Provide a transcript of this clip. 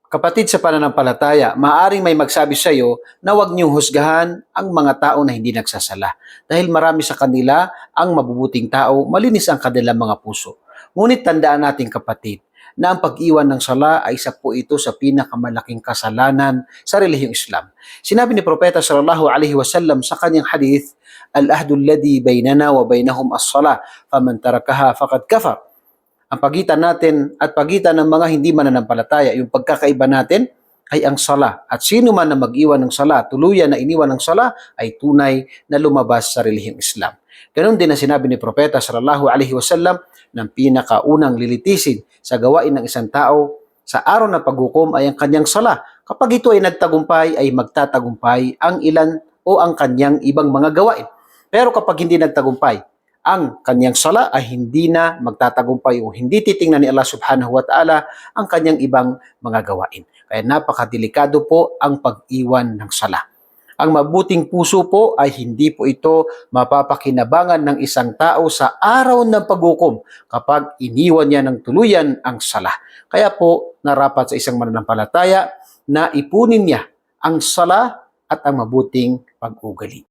Kapatid sa pananampalataya, maaaring may magsabi sa iyo na huwag niyong husgahan ang mga tao na hindi nagsasala dahil marami sa kanila ang mabubuting tao, malinis ang kanilang mga puso. Ngunit tandaan natin kapatid na ang pag-iwan ng sala ay isa po ito sa pinakamalaking kasalanan sa relihiyong Islam. Sinabi ni Propeta sallallahu alaihi wasallam sa kanyang hadith, "Al-ahdu alladhi bainana wa bainahum as-salah, faman tarakaha faqad kafar." Ang pagitan natin at pagitan ng mga hindi mananampalataya, yung pagkakaiba natin ay ang sala. At sino man na mag-iwan ng sala, tuluyan na iniwan ng sala, ay tunay na lumabas sa relihiyong Islam. Ganon din na sinabi ni Propeta sallallahu alaihi wasallam ng pinakaunang lilitisin sa gawain ng isang tao sa araw ng paghukom ay ang kanyang sala. Kapag ito ay nagtagumpay, ay magtatagumpay ang ilan o ang kanyang ibang mga gawain. Pero kapag hindi nagtagumpay, ang kanyang sala ay hindi na magtatagumpay o hindi titingnan ni Allah subhanahu wa ta'ala ang kanyang ibang mga gawain. Kaya napakadelikado po ang pag-iwan ng sala. Ang mabuting puso po ay hindi po ito mapapakinabangan ng isang tao sa araw ng paghukom kapag iniwan niya ng tuluyan ang sala. Kaya po narapat sa isang mananampalataya na ipunin niya ang sala at ang mabuting pag-ugali.